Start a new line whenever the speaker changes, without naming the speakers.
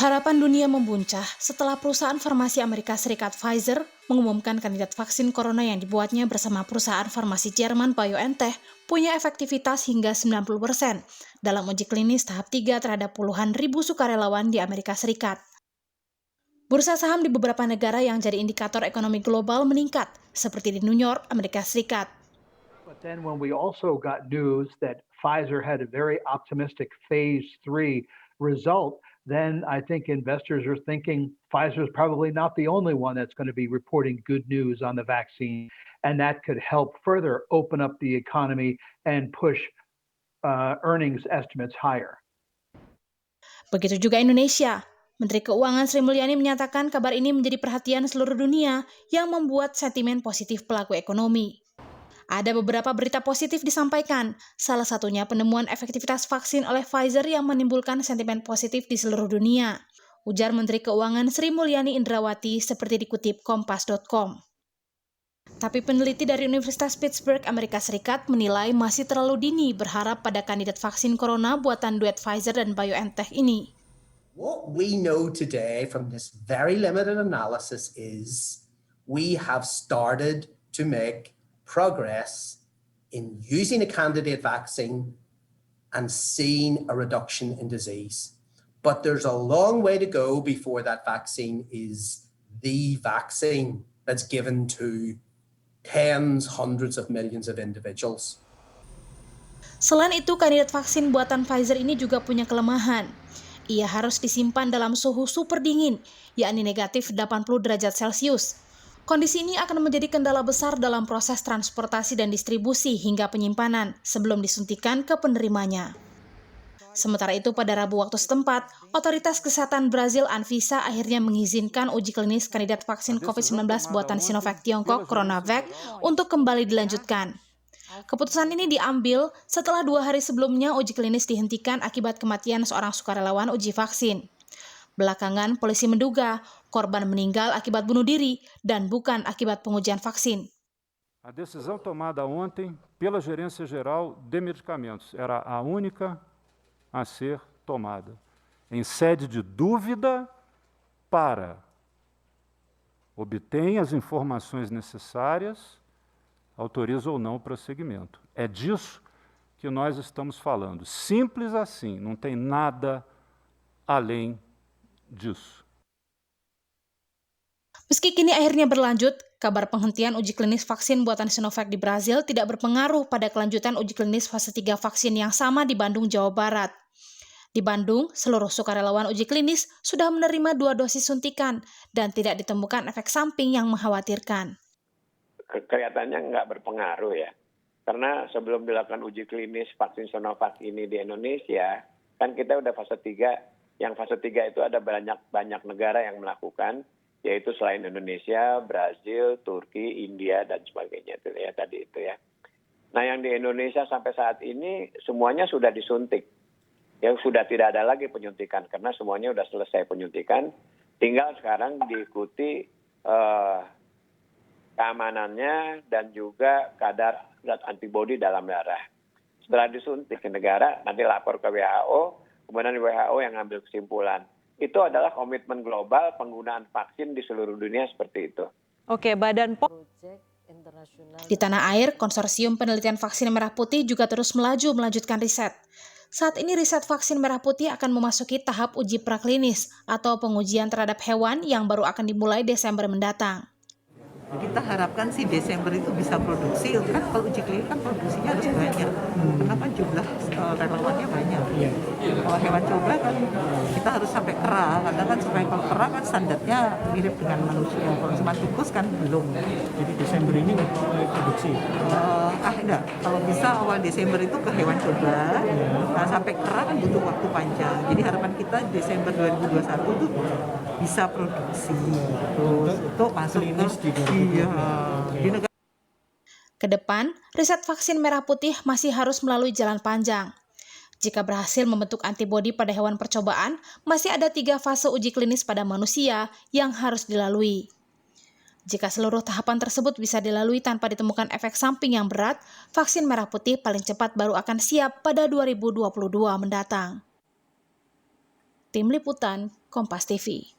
Harapan dunia membuncah setelah perusahaan farmasi Amerika Serikat Pfizer mengumumkan kandidat vaksin corona yang dibuatnya bersama perusahaan farmasi Jerman BioNTech punya efektivitas hingga 90% dalam uji klinis tahap 3 terhadap puluhan ribu sukarelawan di Amerika Serikat. Bursa saham di beberapa negara yang jadi indikator ekonomi global meningkat, seperti di New York, Amerika Serikat.
But then when we also got news that Pfizer had a very optimistic phase 3 result, then I think investors are thinking Pfizer is probably not the only one that's going to be reporting good news on the vaccine. And that could help further open up the economy and push earnings estimates higher.
Begitu juga Indonesia. Menteri Keuangan Sri Mulyani menyatakan kabar ini menjadi perhatian seluruh dunia yang membuat sentimen positif pelaku ekonomi. Ada beberapa berita positif disampaikan, salah satunya penemuan efektivitas vaksin oleh Pfizer yang menimbulkan sentimen positif di seluruh dunia, ujar Menteri Keuangan Sri Mulyani Indrawati seperti dikutip Kompas.com. Tapi peneliti dari Universitas Pittsburgh, Amerika Serikat menilai masih terlalu dini berharap pada kandidat vaksin corona buatan duet Pfizer dan BioNTech ini.
What we know today from this very limited analysis is we have started to make progress in using a candidate vaccine and seeing a reduction in disease. But there's a long way to go before that vaccine is the vaccine that's given to tens, hundreds of millions of individuals.
Selain itu, kandidat vaksin buatan Pfizer ini juga punya kelemahan. Ia harus disimpan dalam suhu super dingin, yakni negatif 80 derajat Celcius. Kondisi ini akan menjadi kendala besar dalam proses transportasi dan distribusi hingga penyimpanan sebelum disuntikan ke penerimanya. Sementara itu, pada Rabu waktu setempat, Otoritas Kesehatan Brazil Anvisa akhirnya mengizinkan uji klinis kandidat vaksin COVID-19 buatan Sinovac Tiongkok, CoronaVac, untuk kembali dilanjutkan. Keputusan ini diambil setelah 2 hari sebelumnya uji klinis dihentikan akibat kematian seorang sukarelawan uji vaksin. Belakangan, polisi menduga korban meninggal akibat bunuh diri dan bukan akibat pengujian vaksin.
A decisão tomada ontem pela Gerência Geral de Medicamentos era a única a ser tomada, em sede de dúvida para obter as informações necessárias, autoriza ou não o prosseguimento. É disso que nós estamos falando. Simples assim, não tem nada além disso.
Meski kini akhirnya berlanjut, kabar penghentian uji klinis vaksin buatan Sinovac di Brazil tidak berpengaruh pada kelanjutan uji klinis fase 3 vaksin yang sama di Bandung, Jawa Barat. Di Bandung, seluruh sukarelawan uji klinis sudah menerima 2 dosis suntikan dan tidak ditemukan efek samping yang mengkhawatirkan.
Kelihatannya nggak berpengaruh ya. Karena sebelum dilakukan uji klinis vaksin Sinovac ini di Indonesia, kan kita udah fase 3. Yang fase 3 itu ada banyak negara yang melakukan, yaitu selain Indonesia, Brazil, Turki, India, dan sebagainya itu ya tadi itu ya. Nah yang di Indonesia sampai saat ini semuanya sudah disuntik. Ya sudah tidak ada lagi penyuntikan karena semuanya sudah selesai penyuntikan. Tinggal sekarang diikuti keamanannya dan juga kadar zat antibodi dalam darah. Setelah disuntik ke negara, nanti lapor ke WHO, kemudian WHO yang ngambil kesimpulan. Itu adalah komitmen global penggunaan vaksin di seluruh dunia seperti itu.
Oke, Badan POM.
Di tanah air, konsorsium penelitian vaksin merah putih juga terus melanjutkan riset. Saat ini riset vaksin merah putih akan memasuki tahap uji praklinis atau pengujian terhadap hewan yang baru akan dimulai Desember mendatang.
Kita harapkan sih Desember itu bisa produksi, kan kalau uji klinik kan produksinya harus banyak, kenapa jumlah relawannya banyak. Kalau hewan coba kan kita harus sampai kera, karena kan supaya kalau kera kan standarnya mirip dengan manusia, kalau cuma tikus kan belum.
Jadi Desember ini mulai produksi?
Enggak, kalau bisa awal Desember itu ke hewan coba, nah sampai kera kan butuh waktu panjang. Jadi harapan kita Desember 2021 tuh bisa produksi, terus untuk masuk ke
Ke depan, riset vaksin merah putih masih harus melalui jalan panjang. Jika berhasil membentuk antibodi pada hewan percobaan, masih ada 3 fase uji klinis pada manusia yang harus dilalui. Jika seluruh tahapan tersebut bisa dilalui tanpa ditemukan efek samping yang berat, vaksin merah putih paling cepat baru akan siap pada 2022 mendatang. Tim Liputan, Kompas TV.